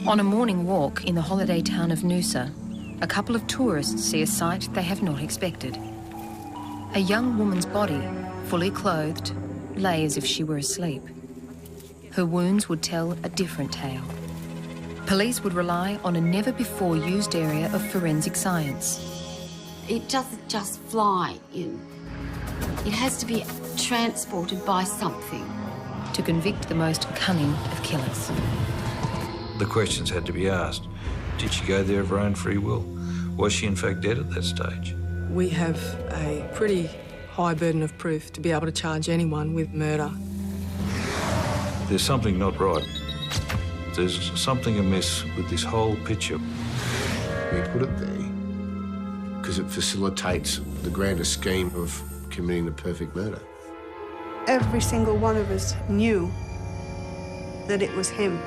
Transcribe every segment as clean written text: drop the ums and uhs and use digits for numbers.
On a morning walk in the holiday town of Noosa, a couple of tourists see a sight they have not expected. A young woman's body, fully clothed, lay as if she were asleep. Her wounds would tell a different tale. Police would rely on a never-before-used area of forensic science. It doesn't just fly in. It has to be transported by something. To convict the most cunning of killers. The questions had to be asked. Did she go there of her own free will? Was she in fact dead at that stage? We have a pretty high burden of proof to be able to charge anyone with murder. There's something not right. There's something amiss with this whole picture. We put it there because it facilitates the grander scheme of committing the perfect murder. Every single one of us knew that it was him.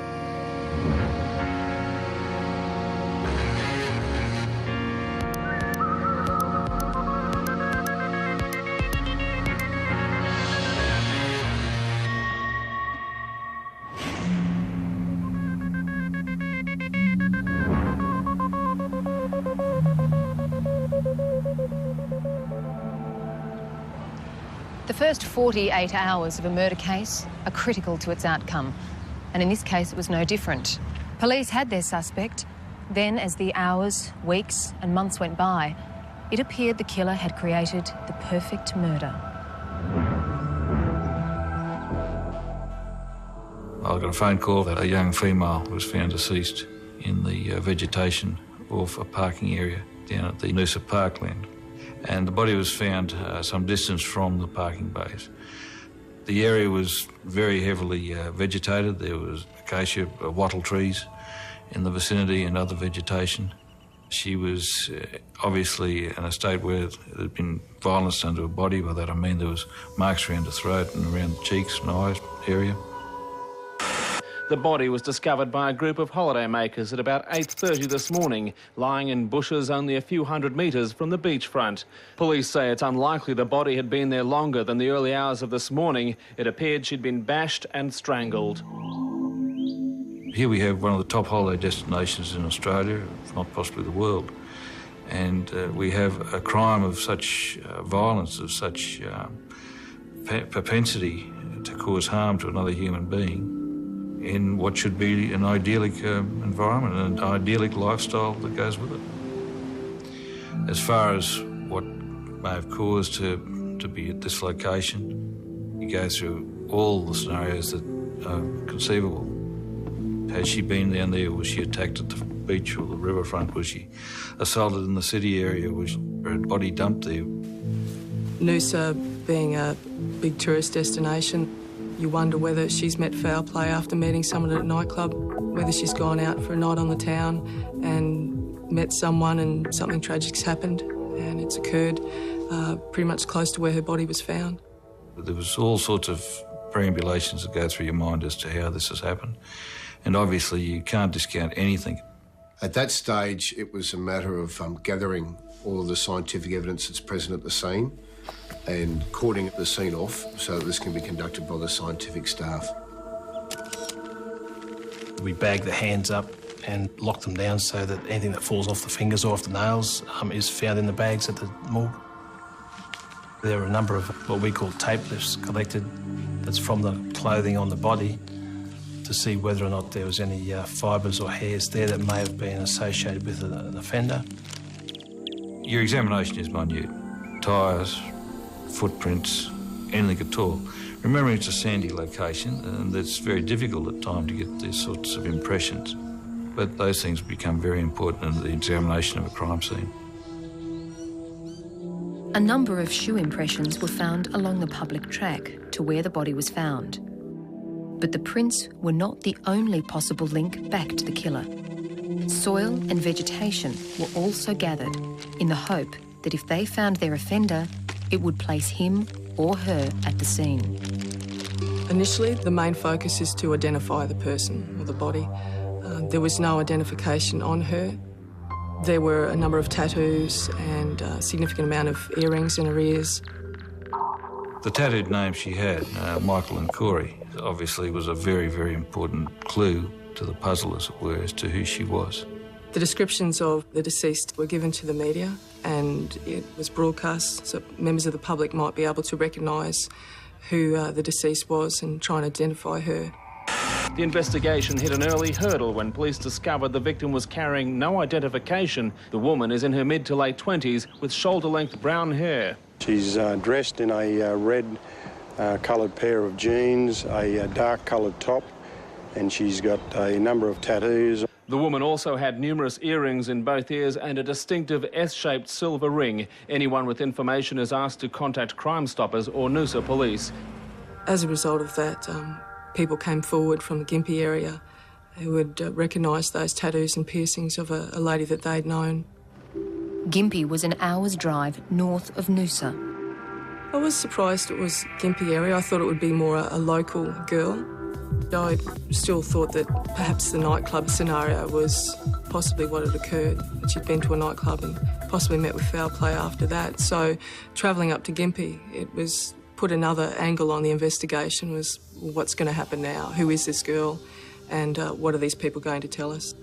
The first 48 hours of a murder case are critical to its outcome, and in this case it was no different. Police had their suspect. Then, as the hours, weeks and months went by, it appeared the killer had created the perfect murder. I got a phone call that a young female was found deceased in the vegetation of a parking area down at the Noosa parkland. And the body was found some distance from the parking bays. The area was very heavily vegetated. There was acacia, wattle trees in the vicinity and other vegetation. She was obviously in a state where there had been violence done to her body. By that I mean there was marks around the throat and around the cheeks and eyes area. The body was discovered by a group of holidaymakers at about 8:30 this morning, lying in bushes only a few hundred metres from the beachfront. Police say it's unlikely the body had been there longer than the early hours of this morning. It appeared she'd been bashed and strangled. Here we have one of the top holiday destinations in Australia, if not possibly the world. And we have a crime of such violence, of such propensity to cause harm to another human being in what should be an idyllic environment and an idyllic lifestyle that goes with it. As far as what may have caused her to be at this location, you go through all the scenarios that are conceivable. Has she been down there? Was she attacked at the beach or the riverfront? Was she assaulted in the city area? Was her body dumped there? Noosa being a big tourist destination, you wonder whether she's met foul play after meeting someone at a nightclub, whether she's gone out for a night on the town and met someone and something tragic's happened, and it's occurred pretty much close to where her body was found. There was all sorts of perambulations that go through your mind as to how this has happened, and obviously you can't discount anything. At that stage, it was a matter of gathering all of the scientific evidence that's present at the scene and cording the scene off so that this can be conducted by the scientific staff. We bag the hands up and lock them down so that anything that falls off the fingers or off the nails is found in the bags at the morgue. There are a number of what we call tape lifts collected that's from the clothing on the body to see whether or not there was any fibres or hairs there that may have been associated with an offender. Your examination is minute. Tyres, footprints, anything at all. Remember, it's a sandy location and it's very difficult at times to get these sorts of impressions. But those things become very important in the examination of a crime scene. A number of shoe impressions were found along the public track to where the body was found. But the prints were not the only possible link back to the killer. Soil and vegetation were also gathered in the hope that if they found their offender, it would place him or her at the scene. Initially, the main focus is to identify the person or the body. There was no identification on her. There were a number of tattoos and a significant amount of earrings in her ears. The tattooed names she had, Michael and Corey, obviously was a very, very important clue to the puzzle, as it were, as to who she was. The descriptions of the deceased were given to the media and it was broadcast so members of the public might be able to recognise who the deceased was and try and identify her. The investigation hit an early hurdle when police discovered the victim was carrying no identification. The woman is in her mid to late 20s with shoulder-length brown hair. She's dressed in a red coloured pair of jeans, a dark coloured top, and she's got a number of tattoos. The woman also had numerous earrings in both ears and a distinctive S-shaped silver ring. Anyone with information is asked to contact Crime Stoppers or Noosa Police. As a result of that, people came forward from the Gympie area who had recognised those tattoos and piercings of a lady that they'd known. Gympie was an hour's drive north of Noosa. I was surprised it was Gympie area. I thought it would be more a local girl. I still thought that perhaps the nightclub scenario was possibly what had occurred, that she'd been to a nightclub and possibly met with foul play after that. So travelling up to Gympie, it was put another angle on the investigation, was what's going to happen now? Who is this girl? And what are these people going to tell us?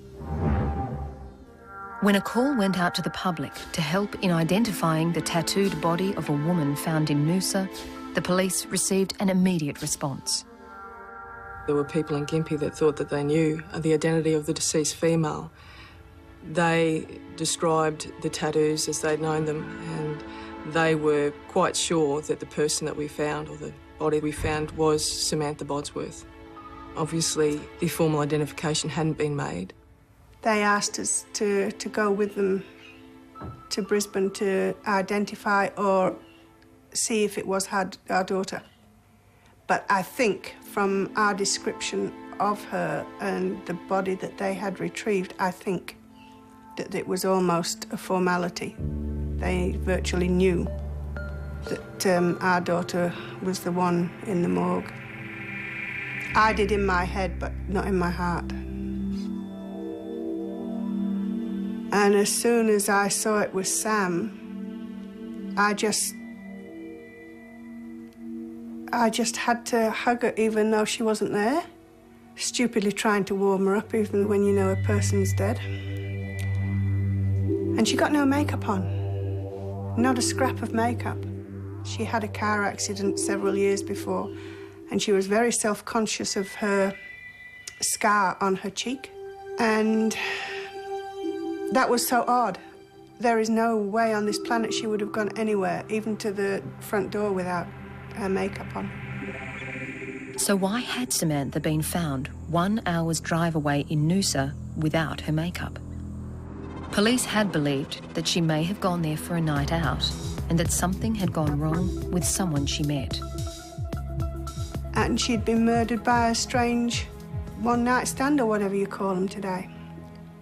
When a call went out to the public to help in identifying the tattooed body of a woman found in Noosa, the police received an immediate response. There were people in Gympie that thought that they knew the identity of the deceased female. They described the tattoos as they'd known them, and they were quite sure that the person that we found, or the body we found, was Samantha Bodsworth. Obviously, the formal identification hadn't been made. They asked us to go with them to Brisbane to identify or see if it was our daughter. But I think from our description of her and the body that they had retrieved, I think that it was almost a formality. They virtually knew that our daughter was the one in the morgue. I did in my head, but not in my heart. And as soon as I saw it was Sam, I just had to hug her even though she wasn't there, stupidly trying to warm her up even when you know a person's dead. And she got no makeup on, not a scrap of makeup. She had a car accident several years before, and she was very self-conscious of her scar on her cheek. And that was so odd. There is no way on this planet she would have gone anywhere, even to the front door, without her makeup on. So why had Samantha been found 1 hour's drive away in Noosa without her makeup? Police had believed that she may have gone there for a night out and that something had gone wrong with someone she met. And she'd been murdered by a strange one-night stand or whatever you call them today.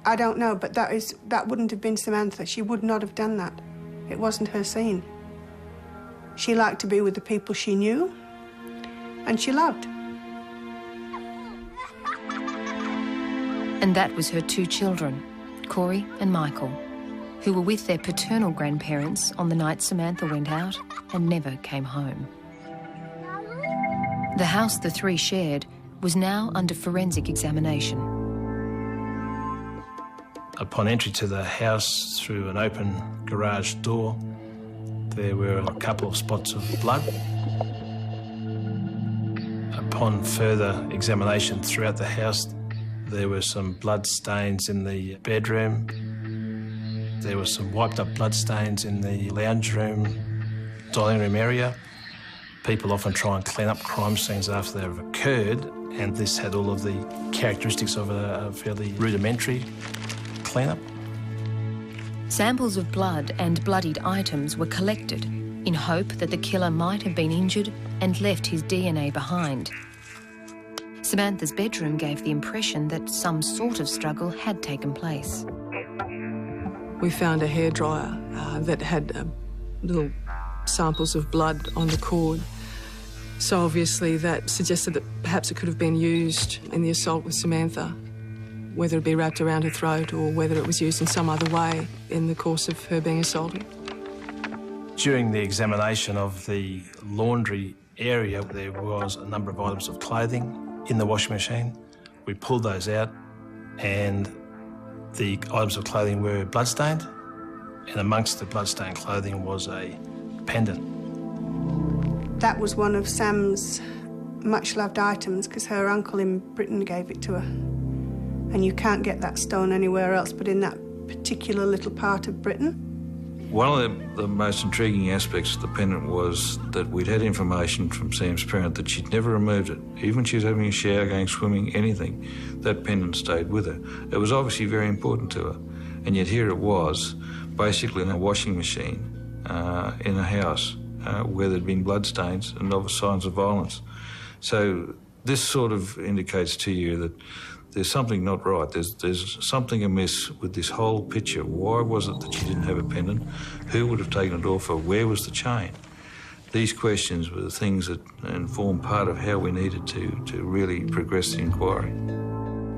I don't know, but that wouldn't have been Samantha. She would not have done that. It wasn't her scene. She liked to be with the people she knew and she loved. And that was her 2 children, Corey and Michael, who were with their paternal grandparents on the night Samantha went out and never came home. The house the 3 shared was now under forensic examination. Upon entry to the house through an open garage door, there were a couple of spots of blood. Upon further examination throughout the house, there were some blood stains in the bedroom. There were some wiped up blood stains in the lounge room, dining room area. People often try and clean up crime scenes after they've occurred, and this had all of the characteristics of a fairly rudimentary clean-up. Samples of blood and bloodied items were collected in hope that the killer might have been injured and left his DNA behind. Samantha's bedroom gave the impression that some sort of struggle had taken place. We found a hairdryer that had little samples of blood on the cord. So obviously that suggested that perhaps it could have been used in the assault with Samantha, whether it be wrapped around her throat or whether it was used in some other way in the course of her being assaulted. During the examination of the laundry area, there was a number of items of clothing in the washing machine. We pulled those out and the items of clothing were bloodstained, and amongst the bloodstained clothing was a pendant. That was one of Sam's much-loved items because her uncle in Britain gave it to her. And you can't get that stone anywhere else but in that particular little part of Britain. One of the most intriguing aspects of the pendant was that we'd had information from Sam's parent that she'd never removed it. Even when she was having a shower, going swimming, anything, that pendant stayed with her. It was obviously very important to her. And yet here it was, basically in a washing machine in a house where there'd been bloodstains and other signs of violence. So this sort of indicates to you that there's something not right. There's something amiss with this whole picture. Why was it that she didn't have a pendant? Who would have taken it off her? Where was the chain? These questions were the things that informed part of how we needed to really progress the inquiry.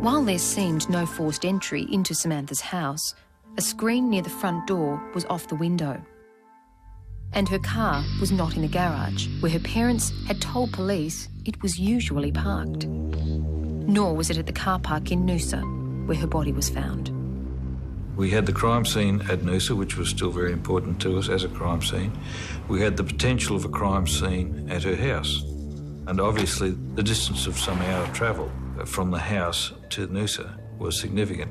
While there seemed no forced entry into Samantha's house, a screen near the front door was off the window. And her car was not in the garage, where her parents had told police it was usually parked. Nor was it at the car park in Noosa, where her body was found. We had the crime scene at Noosa, which was still very important to us as a crime scene. We had the potential of a crime scene at her house. And obviously the distance of some hour of travel from the house to Noosa was significant.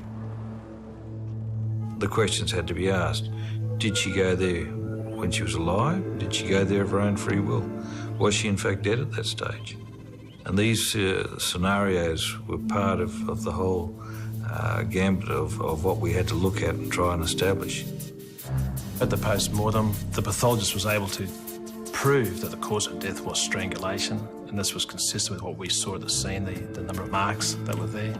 The questions had to be asked. Did she go there when she was alive? Did she go there of her own free will? Was she in fact dead at that stage? And these scenarios were part of the whole gambit of what we had to look at and try and establish. At the post-mortem, the pathologist was able to prove that the cause of death was strangulation, and this was consistent with what we saw at the scene, the number of marks that were there.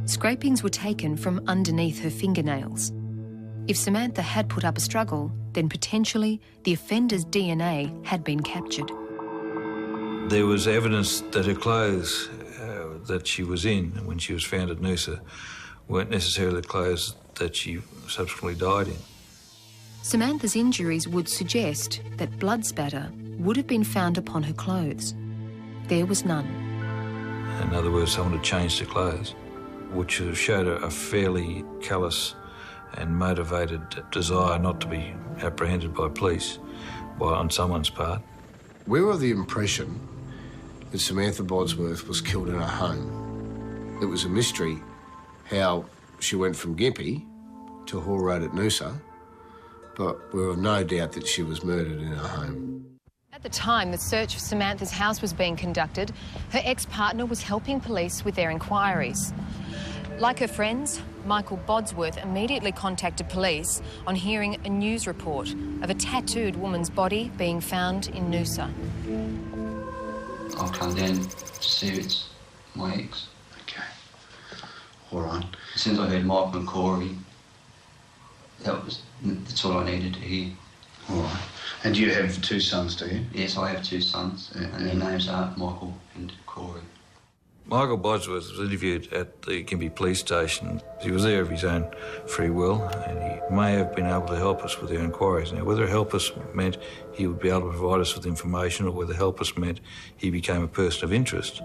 Scrapings were taken from underneath her fingernails. If Samantha had put up a struggle, then potentially the offender's DNA had been captured. There was evidence that her clothes that she was in when she was found at Noosa weren't necessarily the clothes that she subsequently died in. Samantha's injuries would suggest that blood spatter would have been found upon her clothes. There was none. In other words, someone had changed her clothes, which showed a fairly callous and motivated desire not to be apprehended by police on someone's part. We were of the impression that Samantha Bodsworth was killed in her home. It was a mystery how she went from Gympie to Hall Road at Noosa, but we were of no doubt that she was murdered in her home. At the time the search for Samantha's house was being conducted, her ex-partner was helping police with their inquiries. Like her friends, Michael Bodsworth immediately contacted police on hearing a news report of a tattooed woman's body being found in Noosa. I'll come down to see if it's my ex. Okay. All right. As soon as I heard Michael and Corey, that's all I needed to hear. All right. And you have two sons, do you? Yes, I have two sons, and their names are Michael and Corey. Michael Bodsworth was interviewed at the Gympie police station. He was there of his own free will, and he may have been able to help us with our inquiries. Now, whether help us meant he would be able to provide us with information or whether help us meant he became a person of interest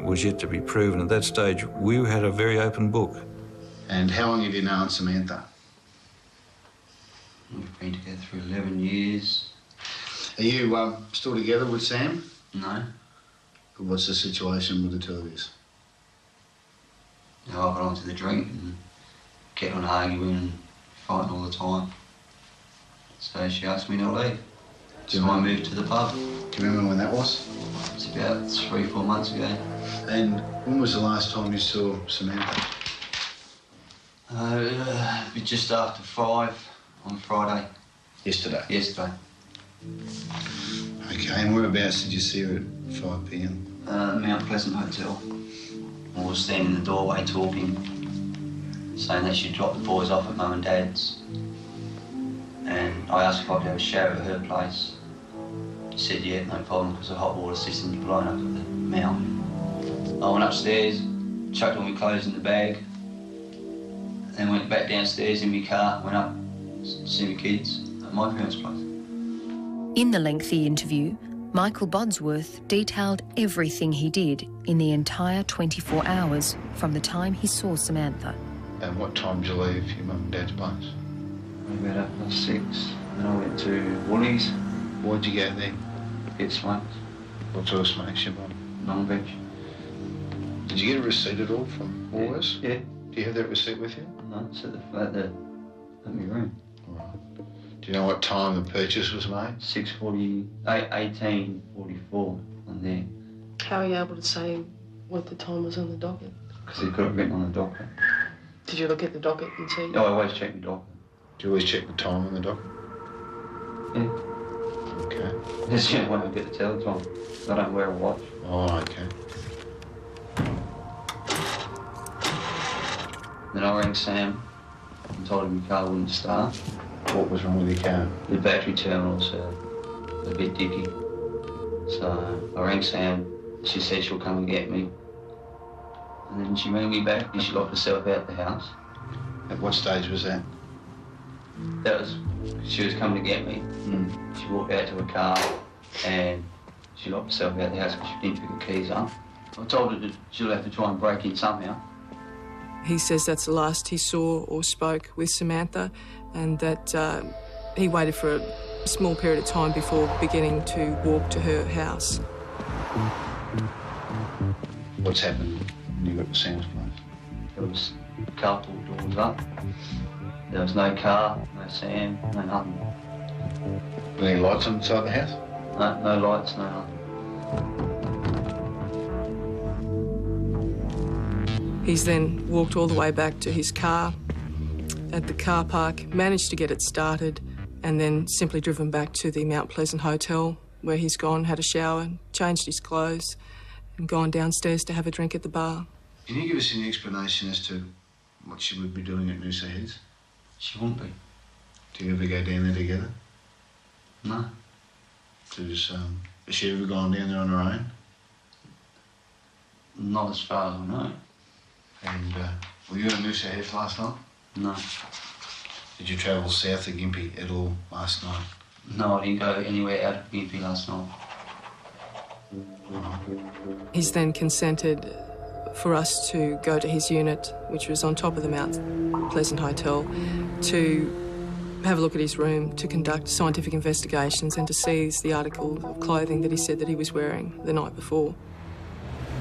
was yet to be proven. At that stage, we had a very open book. And how long have you known Samantha? We've been together for 11 years. Are you still together with Sam? No. What's the situation with the two of you? I got onto the drink and kept on arguing and fighting all the time. So she asked me to leave. So I moved to the pub. Do you remember when that was? It's about 3-4 months ago. And when was the last time you saw Samantha? Just after 5 on Friday. Yesterday? Yesterday. Okay, and whereabouts did you see her at 5 p.m? Mount Pleasant Hotel. I was standing in the doorway talking, saying that she'd dropped the boys off at Mum and Dad's. And I asked if I could have a shower at her place. She said, yeah, no problem, because the hot water system's blown up at the mount. I went upstairs, chucked all my clothes in the bag, then went back downstairs in my car, went up to see my kids. at my parents' place. In the lengthy interview, Michael Bodsworth detailed everything he did in the entire 24 hours from the time he saw Samantha. And what time did you leave your mum and dad's place? We got up at 6, then I went to Woolies. Why'd you go there? Get smokes. What sort of smokes you bought? Long Beach. Did you get a receipt at all from Woolworths? Yeah. Do you have that receipt with you? No, it's at my room. All right. Do you know what time the purchase was made? 18:44 on there. How are you able to say what the time was on the docket? Because he got it written on the docket. Did you look at the docket and see? No, I always check the docket. Do you always check the time on the docket? Yeah. Okay. That's the only way I get to tell the time. I don't wear a watch. Oh, okay. Then I rang Sam and told him the car wouldn't start. What was wrong with your car? The battery terminals are a bit dicky. So I rang Sam. She said she'll come and get me. And then she rang me back and she locked herself out the house. At what stage was that? That was, she was coming to get me. She walked out to her car and she locked herself out the house because she didn't pick her keys up. I told her that she'll have to try and break in somehow. He says that's the last he saw or spoke with Samantha, and that he waited for a small period of time before beginning to walk to her house. What's happened when you got to Sam's place? There was a couple doors up. There was no car, no Sam, no nothing. Were there any lights inside the house? No lights, no nothing. He's then walked all the way back to his car at the car park, managed to get it started, and then simply driven back to the Mount Pleasant Hotel, where he's gone, had a shower, changed his clothes, and gone downstairs to have a drink at the bar. Can you give us any explanation as to what she would be doing at Noosa Heads? She wouldn't be. Do you ever go down there together? No. Has she ever gone down there on her own? Not as far as I know. And were you at Noosa Heads last night? No. Did you travel south of Gympie at all last night? No, I didn't go anywhere out of Gympie last night. He's then consented for us to go to his unit, which was on top of the Mount Pleasant Hotel, to have a look at his room, to conduct scientific investigations and to seize the article of clothing that he said that he was wearing the night before.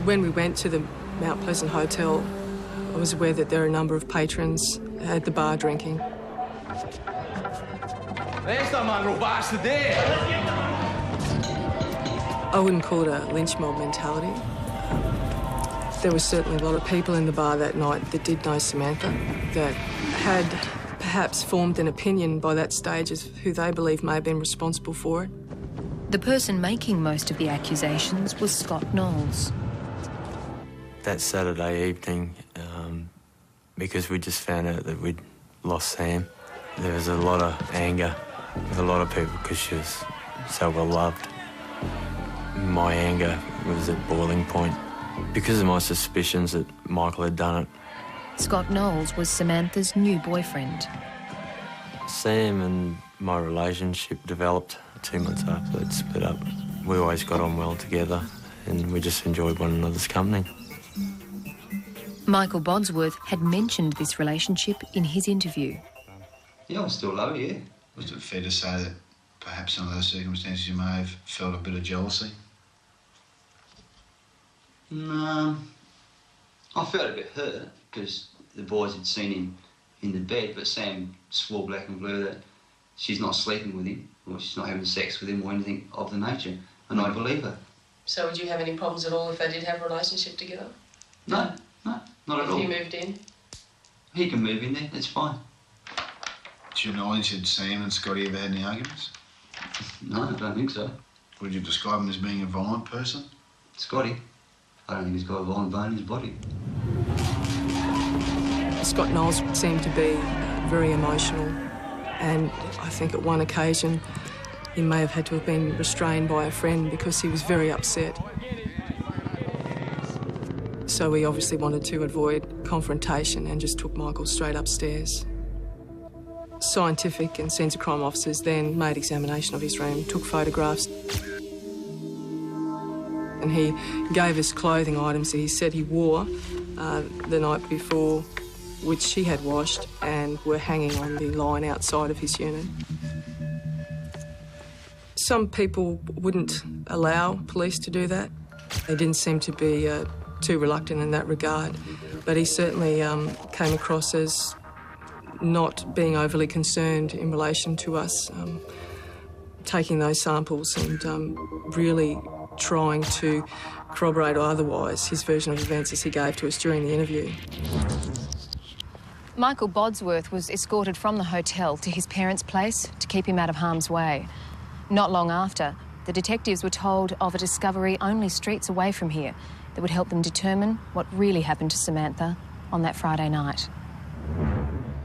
When we went to the Mount Pleasant Hotel, I was aware that there are a number of patrons at the bar drinking. There's the mongrel bastard there! I wouldn't call it a lynch mob mentality. There was certainly a lot of people in the bar that night that did know Samantha, that had perhaps formed an opinion by that stage as who they believe may have been responsible for it. The person making most of the accusations was Scott Knowles. That Saturday evening, because we just found out that we'd lost Sam, there was a lot of anger with a lot of people because she was so well loved. My anger was at boiling point because of my suspicions that Michael had done it. Scott Knowles was Samantha's new boyfriend. Sam and my relationship developed 2 months after they'd split up. We always got on well together and we just enjoyed one another's company. Michael Bodsworth had mentioned this relationship in his interview. Yeah, I still love her, yeah. Was it fair to say that perhaps under those circumstances you may have felt a bit of jealousy? No. I felt a bit hurt because the boys had seen him in the bed, but Sam swore black and blue that she's not sleeping with him or she's not having sex with him or anything of the nature, and I believe her. So would you have any problems at all if they did have a relationship together? No, not at all. If he moved in? He can move in there, that's fine. To your knowledge, had Sam and Scotty ever had any arguments? No, I don't think so. Would you describe him as being a violent person? Scotty? I don't think he's got a violent bone in his body. Scott Knowles seemed to be very emotional, and I think at one occasion he may have had to have been restrained by a friend because he was very upset. So we obviously wanted to avoid confrontation and just took Michael straight upstairs. Scientific and sense of crime officers then made examination of his room, took photographs, and he gave us clothing items that he said he wore the night before, which he had washed and were hanging on the line outside of his unit. Some people wouldn't allow police to do that. They didn't seem to be too reluctant in that regard, but he certainly came across as not being overly concerned in relation to us taking those samples and really trying to corroborate or otherwise his version of events as he gave to us during the interview. Michael Bodsworth was escorted from the hotel to his parents' place to keep him out of harm's way. Not long after, the detectives were told of a discovery only streets away from here that would help them determine what really happened to Samantha on that Friday night.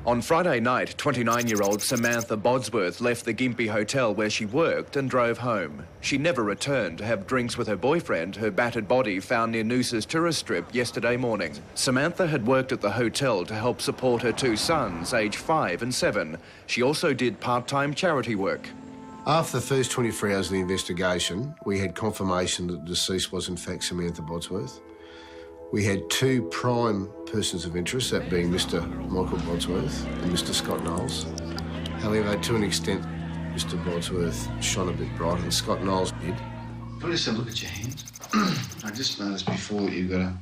On Friday night, 29-year-old Samantha Bodsworth left the Gympie Hotel where she worked and drove home. She never returned to have drinks with her boyfriend, her battered body found near Noosa's tourist strip yesterday morning. Samantha had worked at the hotel to help support her two sons, aged 5 and 7. She also did part-time charity work. After the first 24 hours of the investigation, we had confirmation that the deceased was in fact Samantha Bodsworth. We had two prime persons of interest, that being Mr. Michael Bodsworth and Mr. Scott Knowles. However, to an extent, Mr. Bodsworth shone a bit brighter than Scott Knowles did. Can I just have a look at your hands? I just noticed before that you've got a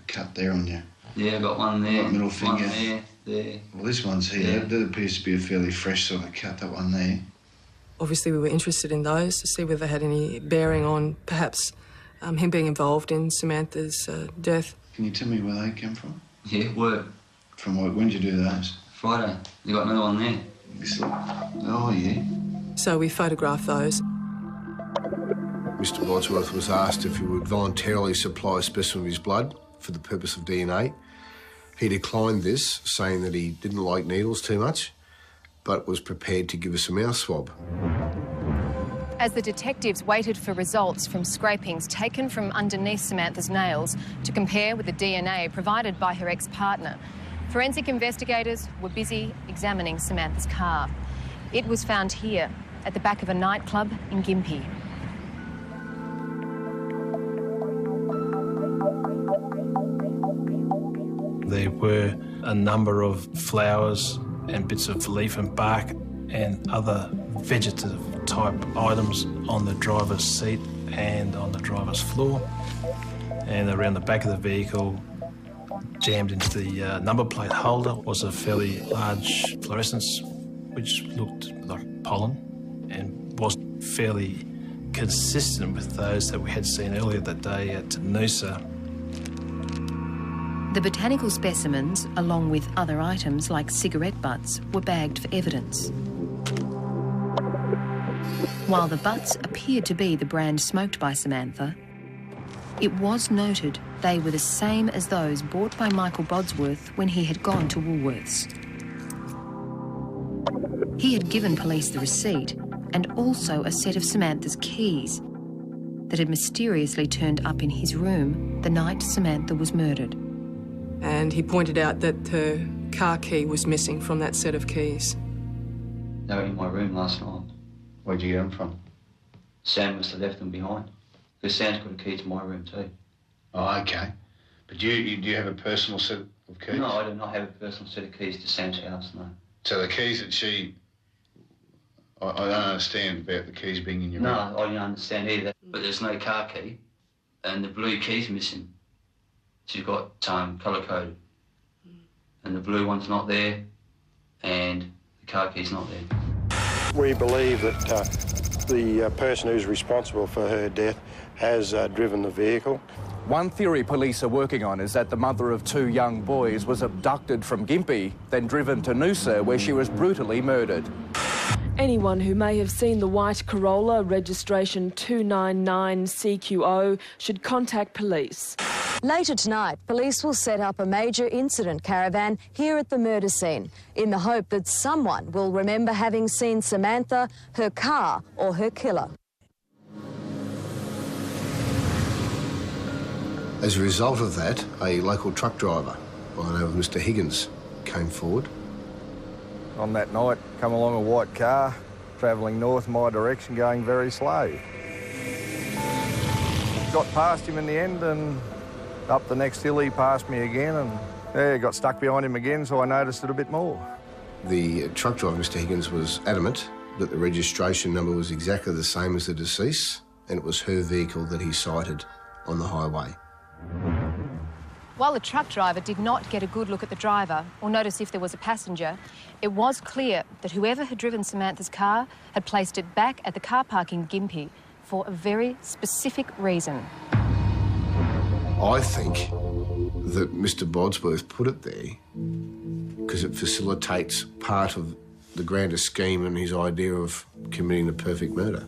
cut there on you. Yeah, I got one there. Right middle finger. One there. Well, this one's here. Yeah. That appears to be a fairly fresh sort of cut, that one there. Obviously, we were interested in those to see whether they had any bearing on perhaps him being involved in Samantha's death. Can you tell me where they came from? Yeah, work. From work? When did you do those? Friday. You got another one there. Oh, yeah. So we photographed those. Mr. Bodsworth was asked if he would voluntarily supply a specimen of his blood for the purpose of DNA. He declined this, saying that he didn't like needles too much, but was prepared to give us a mouth swab. As the detectives waited for results from scrapings taken from underneath Samantha's nails to compare with the DNA provided by her ex-partner, forensic investigators were busy examining Samantha's car. It was found here, at the back of a nightclub in Gympie. There were a number of flowers and bits of leaf and bark and other vegetative type items on the driver's seat and on the driver's floor. And around the back of the vehicle, jammed into the number plate holder, was a fairly large fluorescence which looked like pollen and was fairly consistent with those that we had seen earlier that day at Noosa. The botanical specimens, along with other items like cigarette butts, were bagged for evidence. While the butts appeared to be the brand smoked by Samantha, it was noted they were the same as those bought by Michael Bodsworth when he had gone to Woolworths. He had given police the receipt and also a set of Samantha's keys that had mysteriously turned up in his room the night Samantha was murdered. And he pointed out that her car key was missing from that set of keys. They were in my room last night. Where'd you get them from? Sam must have left them behind. Because Sam's got a key to my room too. Oh, OK. But do you have a personal set of keys? No, I do not have a personal set of keys to Sam's house, no. So the keys that she... I don't understand about the keys being in your room. No, I don't understand either. But there's no car key, and the blue key's missing. She's got colour-coded. And the blue one's not there, and the car key's not there. We believe that the person who's responsible for her death has driven the vehicle. One theory police are working on is that the mother of two young boys was abducted from Gympie, then driven to Noosa, where she was brutally murdered. Anyone who may have seen the white Corolla, registration 299CQO, should contact police. Later tonight, police will set up a major incident caravan here at the murder scene in the hope that someone will remember having seen Samantha, her car or her killer. As a result of that, a local truck driver by the name of Mr. Higgins came forward on that night, come along a white car, travelling north my direction, going very slow. Got past him in the end and up the next hill he passed me again and got stuck behind him again, so I noticed it a bit more. The truck driver, Mr Higgins, was adamant that the registration number was exactly the same as the deceased and it was her vehicle that he sighted on the highway. While the truck driver did not get a good look at the driver or notice if there was a passenger, it was clear that whoever had driven Samantha's car had placed it back at the car park in Gympie for a very specific reason. I think that Mr Bodsworth put it there because it facilitates part of the grander scheme and his idea of committing the perfect murder.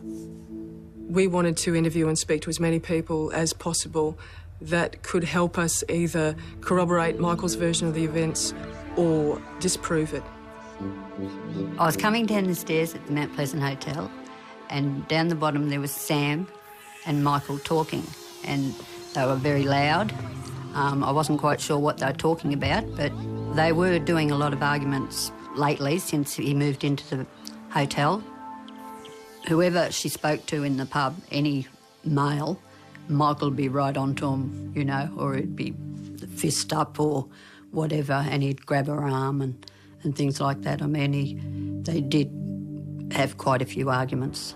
We wanted to interview and speak to as many people as possible that could help us either corroborate Michael's version of the events or disprove it. I was coming down the stairs at the Mount Pleasant Hotel and down the bottom there was Sam and Michael talking and they were very loud. I wasn't quite sure what they were talking about, but they were doing a lot of arguments lately since he moved into the hotel. Whoever she spoke to in the pub, any male, Michael would be right onto him, you know, or it'd be fist up or whatever, and he'd grab her arm and things like that. I mean, they did have quite a few arguments.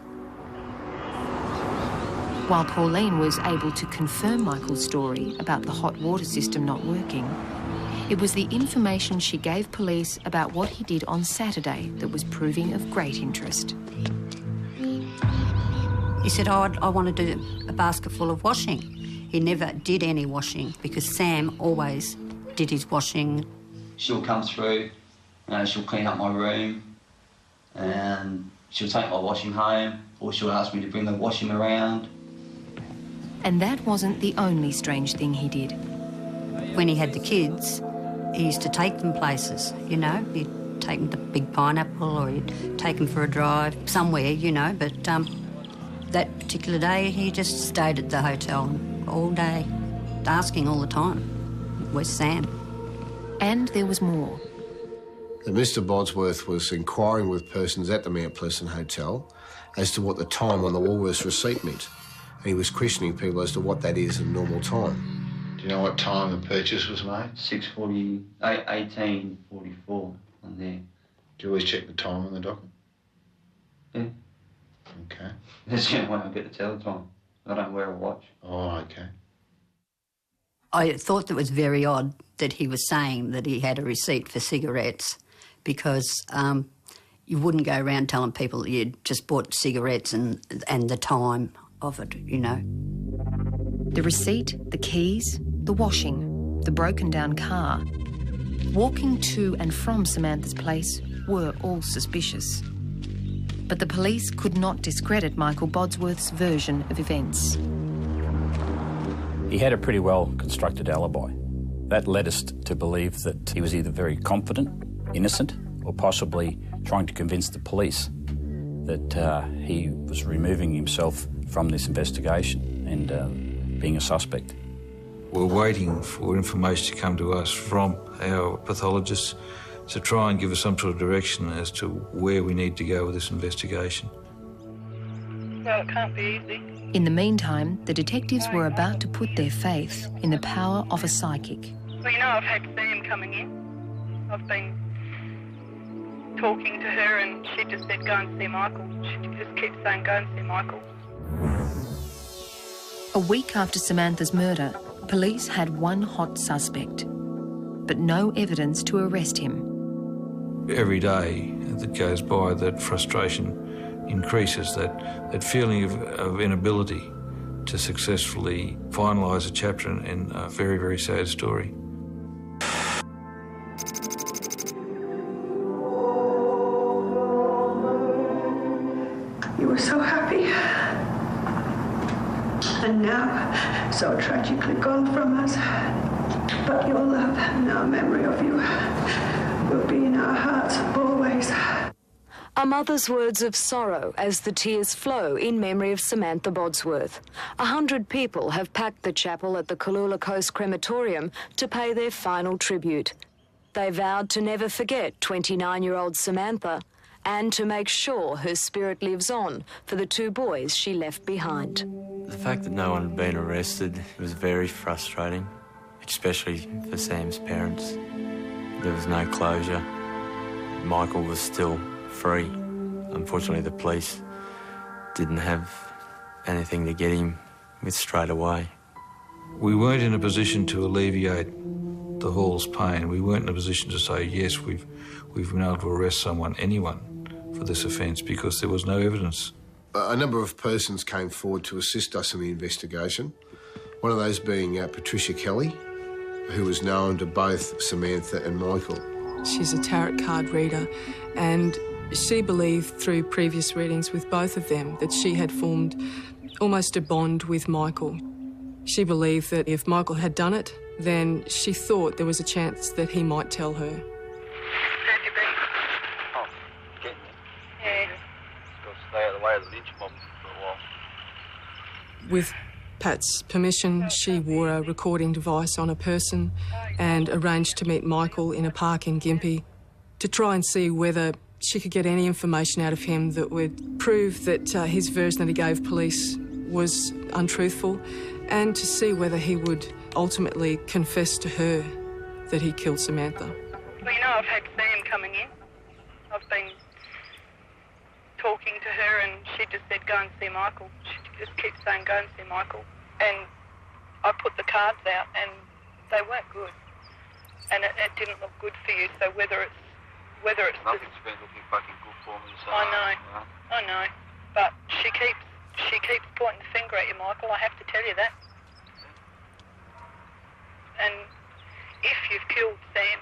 While Pauline was able to confirm Michael's story about the hot water system not working, it was the information she gave police about what he did on Saturday that was proving of great interest. He said, I want to do a basket full of washing. He never did any washing because Sam always did his washing. She'll come through, she'll clean up my room and she'll take my washing home or she'll ask me to bring the washing around. And that wasn't the only strange thing he did. When he had the kids, he used to take them places, you know. He'd take them to Big Pineapple or he'd take them for a drive somewhere, you know, but that particular day he just stayed at the hotel all day, asking all the time, where's Sam? And there was more. Mr Bodsworth was inquiring with persons at the Mount Pleasant Hotel as to what the time on the Woolworths receipt meant. And he was questioning people as to what that is in normal time. Do you know what time the purchase was made? 18:44 on there. Do you always check the time on the document? Yeah. Okay. That's the only way I get to tell the time. I don't wear a watch. Oh, okay. I thought that was very odd that he was saying that he had a receipt for cigarettes because you wouldn't go around telling people that you'd just bought cigarettes and the time of it, you know. The receipt, the keys, the washing, the broken down car. Walking to and from Samantha's place were all suspicious. But the police could not discredit Michael Bodsworth's version of events. He had a pretty well-constructed alibi. That led us to believe that he was either very confident, innocent, or possibly trying to convince the police that he was removing himself from this investigation and being a suspect. We're waiting for information to come to us from our pathologists to try and give us some sort of direction as to where we need to go with this investigation. Well, it can't be easy. In the meantime, the detectives were about to put their faith in the power of a psychic. Well, you know, I've had Sam coming in. I've been talking to her and she just said, go and see Michael. She just keeps saying, go and see Michael. A week after Samantha's murder, police had one hot suspect, but no evidence to arrest him. Every day that goes by, that frustration increases, that feeling of inability to successfully finalise a chapter in a very, very sad story. You were so happy. And now, so tragically gone from us. But your love and our memory of you will be in our hearts always. A mother's words of sorrow as the tears flow in memory of Samantha Bodsworth. 100 people have packed the chapel at the Kalula Coast Crematorium to pay their final tribute. They vowed to never forget 29-year-old Samantha and to make sure her spirit lives on for the two boys she left behind. The fact that no one had been arrested was very frustrating, especially for Sam's parents. There was no closure. Michael was still free. Unfortunately, the police didn't have anything to get him with straight away. We weren't in a position to alleviate the Hall's pain. We weren't in a position to say, yes, we've been able to arrest anyone, for this offence, because there was no evidence. A number of persons came forward to assist us in the investigation. One of those being Patricia Kelly, who was known to both Samantha and Michael. She's a tarot card reader, and she believed through previous readings with both of them that she had formed almost a bond with Michael. She believed that if Michael had done it, then she thought there was a chance that he might tell her. Have you been? Oh, getting it. Yeah. Got to stay out of the way of the lynch mob for a while. With Pat's permission, she wore a recording device on her person and arranged to meet Michael in a park in Gympie to try and see whether she could get any information out of him that would prove that his version that he gave police was untruthful, and to see whether he would ultimately confess to her that he killed Samantha. Well, you know, I've had Sam coming in. I've been talking to her and she just said, go and see Michael. She just keeps saying, go and see Michael. And I put the cards out and they weren't good. And it didn't look good for you, so whether it's Nothing's been looking fucking good for me, so... I know. But she keeps pointing the finger at you, Michael, I have to tell you that. And if you've killed Sam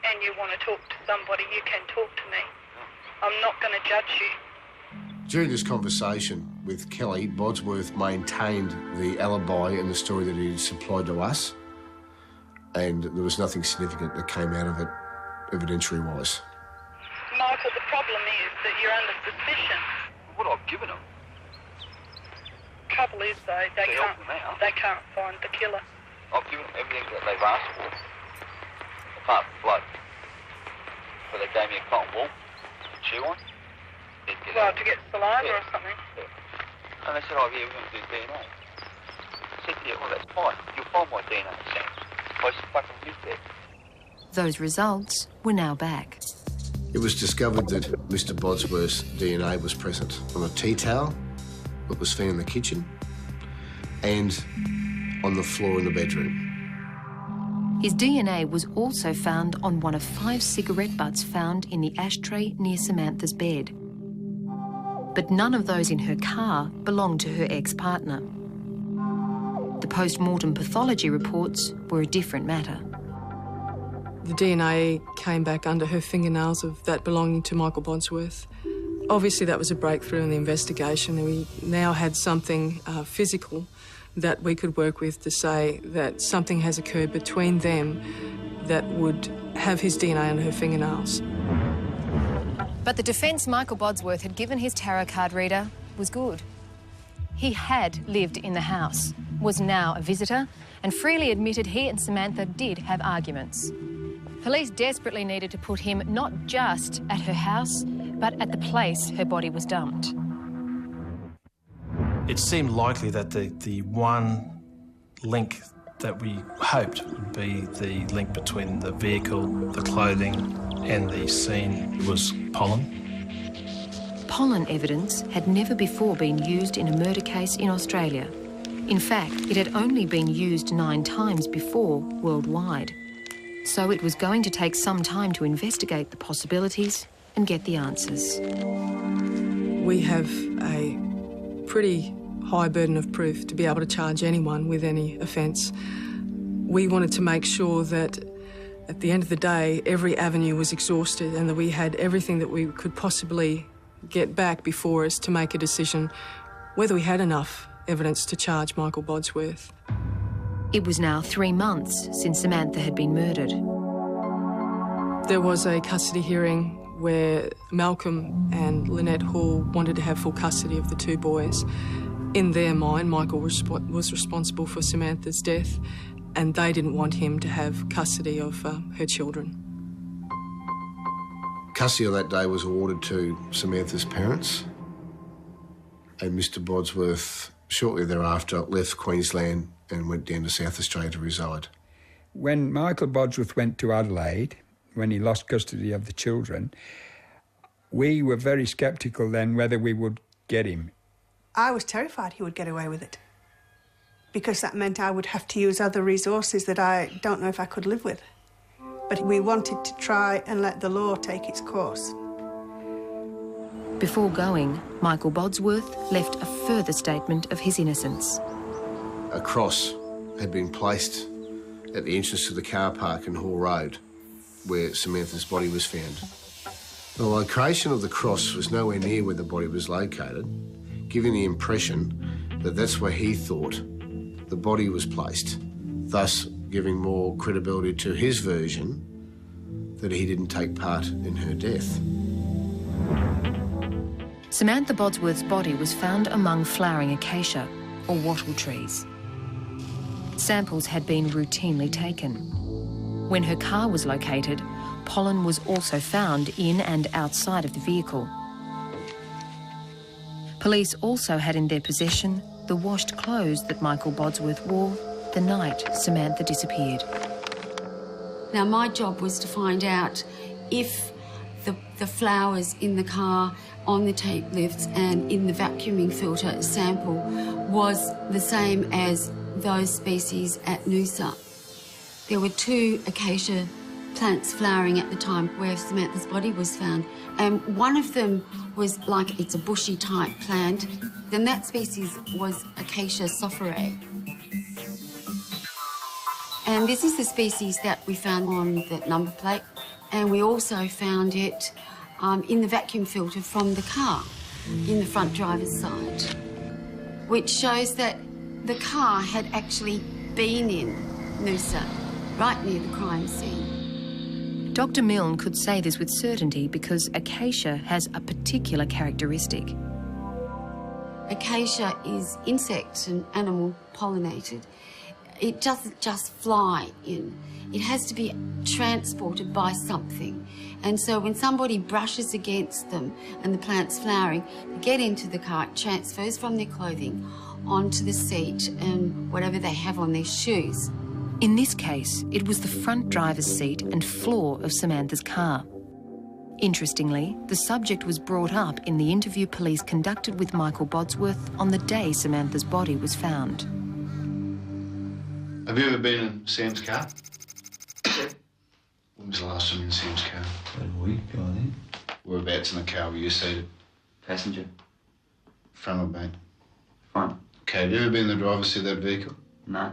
and you want to talk to somebody, you can talk to me. I'm not going to judge you. During this conversation with Kelly, Bodsworth maintained the alibi and the story that he had supplied to us, and there was nothing significant that came out of it evidentiary-wise. Michael, the problem is that you're under suspicion. What I've given them. Trouble is, though, they can't find the killer. I've given them everything that they've asked for, apart from blood. But they gave me a cotton wool to chew on. Well, to get saliva or something. Yeah. And they said, oh, yeah, we're going to do DNA. I said, yeah, well, that's fine. You'll find my DNA, Sam. I just fucking lived there. Those results were now back. It was discovered that Mr. Bodsworth's DNA was present on a tea towel that was found in the kitchen and on the floor in the bedroom. His DNA was also found on one of 5 cigarette butts found in the ashtray near Samantha's bed. But none of those in her car belonged to her ex-partner. The post-mortem pathology reports were a different matter. The DNA came back under her fingernails of that belonging to Michael Bodsworth. Obviously, that was a breakthrough in the investigation, and we now had something physical that we could work with to say that something has occurred between them that would have his DNA under her fingernails. But the defence Michael Bodsworth had given his tarot card reader was good. He had lived in the house, was now a visitor, and freely admitted he and Samantha did have arguments. Police desperately needed to put him not just at her house, but at the place her body was dumped. It seemed likely that the one link that we hoped would be the link between the vehicle, the clothing and the scene was pollen. Pollen evidence had never before been used in a murder case in Australia. In fact, it had only been used 9 times before worldwide. So it was going to take some time to investigate the possibilities and get the answers. We have a pretty high burden of proof to be able to charge anyone with any offence. We wanted to make sure that at the end of the day, every avenue was exhausted and that we had everything that we could possibly get back before us to make a decision whether we had enough evidence to charge Michael Bodsworth. It was now 3 months since Samantha had been murdered. There was a custody hearing where Malcolm and Lynette Hall wanted to have full custody of the 2 boys. In their mind, Michael was responsible for Samantha's death, and they didn't want him to have custody of her children. Custody on that day was awarded to Samantha's parents, and Mr Bodsworth shortly thereafter left Queensland and went down to South Australia to reside. When Michael Bodsworth went to Adelaide, when he lost custody of the children, we were very sceptical then whether we would get him. I was terrified he would get away with it, because that meant I would have to use other resources that I don't know if I could live with. But we wanted to try and let the law take its course. Before going, Michael Bodsworth left a further statement of his innocence. A cross had been placed at the entrance to the car park in Hall Road, where Samantha's body was found. The location of the cross was nowhere near where the body was located, giving the impression that that's where he thought the body was placed, thus giving more credibility to his version that he didn't take part in her death. Samantha Bodsworth's body was found among flowering acacia, or wattle trees. Samples had been routinely taken. When her car was located, pollen was also found in and outside of the vehicle. Police also had in their possession the washed clothes that Michael Bodsworth wore the night Samantha disappeared. Now, my job was to find out if the flowers in the car, on the tape lifts and in the vacuuming filter sample was the same as those species at Noosa. There were 2 acacia plants flowering at the time where Samantha's body was found, and one of them was like, it's a bushy type plant, then that species was Acacia sopherae. And this is the species that we found on the number plate, and we also found it in the vacuum filter from the car, in the front driver's side, which shows that the car had actually been in Noosa, right near the crime scene. Dr. Milne could say this with certainty because acacia has a particular characteristic. Acacia is insect and animal pollinated. It doesn't just fly in. It has to be transported by something. And so when somebody brushes against them and the plant's flowering, they get into the car, it transfers from their clothing onto the seat and whatever they have on their shoes. In this case, it was the front driver's seat and floor of Samantha's car. Interestingly, the subject was brought up in the interview police conducted with Michael Bodsworth on the day Samantha's body was found. Have you ever been in Sam's car? When was the last time in Sam's car? About a week ago, I think. Whereabouts in the car were you seated? Passenger. Front or back? Front. Okay, have you ever been in the driver's seat of that vehicle? No.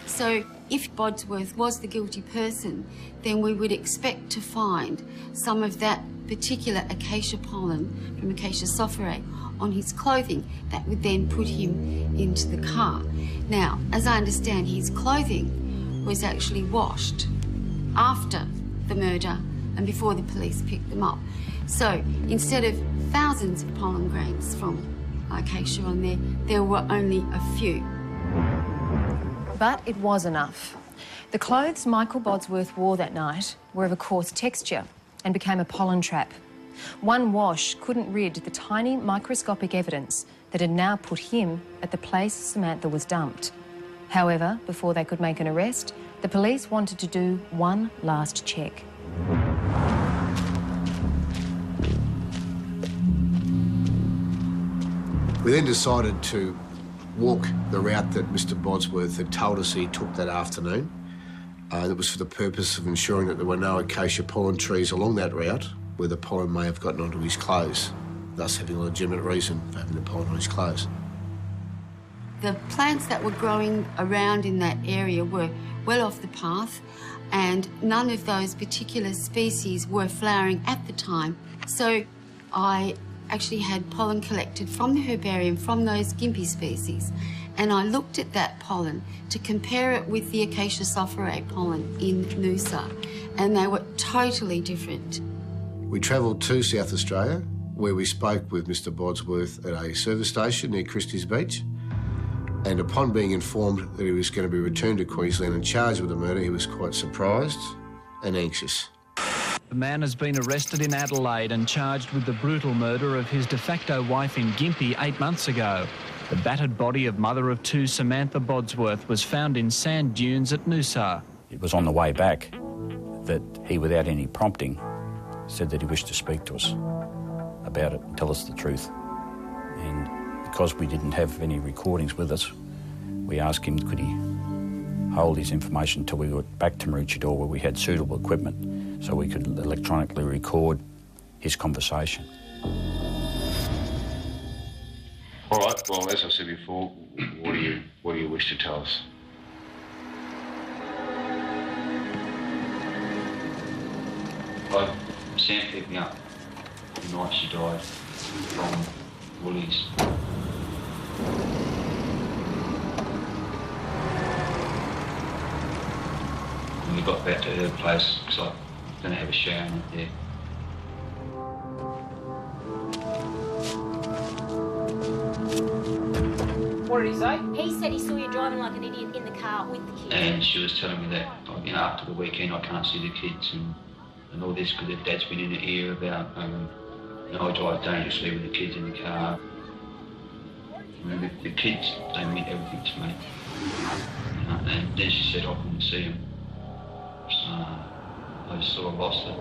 So if Bodsworth was the guilty person, then we would expect to find some of that particular acacia pollen from Acacia sopherae on his clothing that would then put him into the car. Now, as I understand, his clothing was actually washed after the murder and before the police picked them up. So instead of thousands of pollen grains from acacia on there, there were only a few. But it was enough. The clothes Michael Bodsworth wore that night were of a coarse texture and became a pollen trap. One wash couldn't rid the tiny microscopic evidence that had now put him at the place Samantha was dumped. However, before they could make an arrest, the police wanted to do one last check. We then decided to walk the route that Mr Bodsworth had told us he took that afternoon. It was for the purpose of ensuring that there were no acacia pollen trees along that route where the pollen may have gotten onto his clothes, thus having a legitimate reason for having the pollen on his clothes. The plants that were growing around in that area were well off the path, and none of those particular species were flowering at the time. So I actually had pollen collected from the herbarium from those Gympie species, and I looked at that pollen to compare it with the Acacia sopherae pollen in Noosa, and they were totally different. We travelled to South Australia, where we spoke with Mr Bodsworth at a service station near Christie's Beach, and upon being informed that he was going to be returned to Queensland and charged with the murder, he was quite surprised and anxious. The man has been arrested in Adelaide and charged with the brutal murder of his de facto wife in Gympie 8 months ago. The battered body of mother of two, Samantha Bodsworth, was found in sand dunes at Noosa. It was on the way back that he, without any prompting, said that he wished to speak to us about it and tell us the truth. And because we didn't have any recordings with us, we asked him could he hold his information until we got back to Maroochydore where we had suitable equipment so we could electronically record his conversation. All right, well, as I said before, what do you wish to tell us? Sam picked me up the night she died from Woolies. When we got back to her place, because I was going to have a shower in it there. What did he say? He said he saw you driving like an idiot in the car with the kids. And she was telling me that, you know, after the weekend I can't see the kids and all this because their dad's been in the ear about, you know, I drive dangerously with the kids in the car. You know, the kids, they meant everything to me. You know, and then she said I couldn't see them. So I just sort of lost it.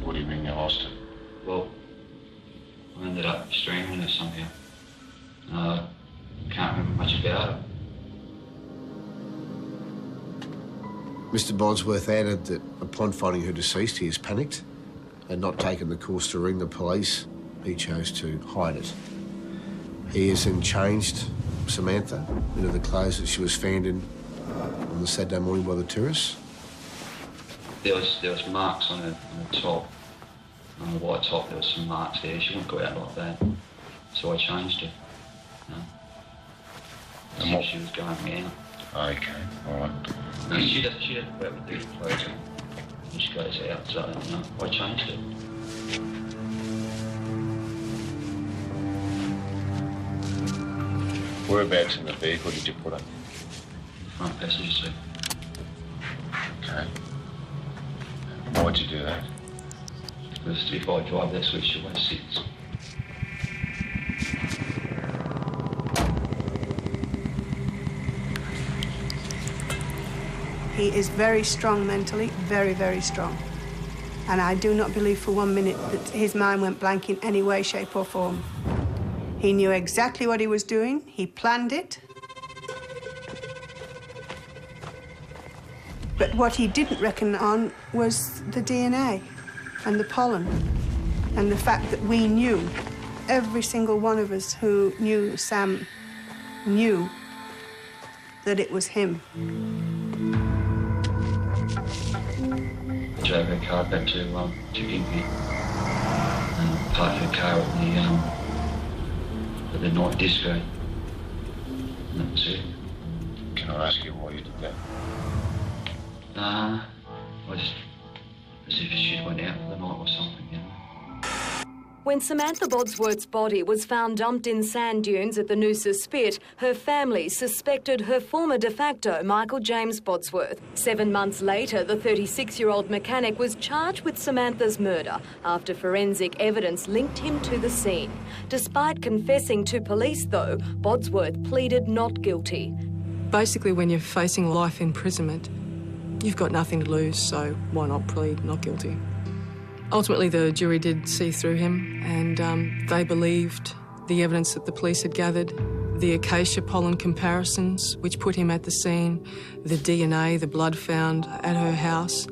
What do you mean you lost it? Well, I ended up strangling her somehow. Can't remember much about it. Mr. Bodsworth added that upon finding her deceased, he has panicked and not taken the course to ring the police. He chose to hide it. He has then changed Samantha into the clothes that she was found in on the Saturday morning by the tourists. There was marks on her top, on the white top. There was some marks there. She wouldn't go out like that, so I changed her. You know, and what? She was going out. Okay, all right. No, she doesn't go out with these clothes on. She goes out, so you know, I changed it. Whereabouts in the vehicle did you put her? Front passenger seat. Okay. Why'd you do that? Because if I drive, that's where she always sits. He is very strong mentally, very, very strong. And I do not believe for 1 minute that his mind went blank in any way, shape or form. He knew exactly what he was doing. He planned it. But what he didn't reckon on was the DNA and the pollen and the fact that we knew, every single one of us who knew Sam knew that it was him. I drove her car back to Gympie and parked her car at the night disco. And that was it. Can I ask you why you did that? I just, as if she went out for the night or something, you know. When Samantha Bodsworth's body was found dumped in sand dunes at the Noosa Spit, her family suspected her former de facto, Michael James Bodsworth. 7 months later, the 36-year-old mechanic was charged with Samantha's murder after forensic evidence linked him to the scene. Despite confessing to police, though, Bodsworth pleaded not guilty. Basically, when you're facing life imprisonment, you've got nothing to lose, so why not plead not guilty? Ultimately, the jury did see through him and they believed the evidence that the police had gathered, the acacia pollen comparisons, which put him at the scene, the DNA, the blood found at her house,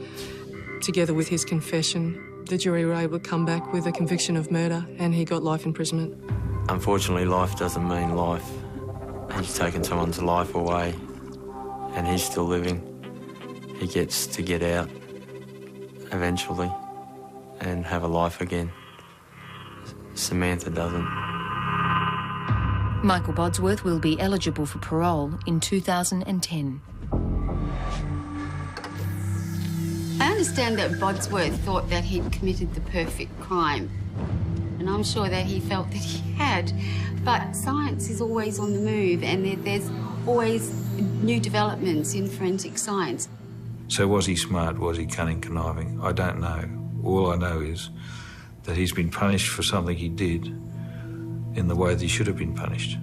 together with his confession. The jury were able to come back with a conviction of murder and he got life imprisonment. Unfortunately, life doesn't mean life. He's taken someone's life away and he's still living. He gets to get out eventually and have a life again. Samantha doesn't. Michael Bodsworth will be eligible for parole in 2010. I understand that Bodsworth thought that he'd committed the perfect crime, and I'm sure that he felt that he had, but science is always on the move and there's always new developments in forensic science. So was he smart? Was he cunning, conniving? I don't know. All I know is that he's been punished for something he did in the way that he should have been punished.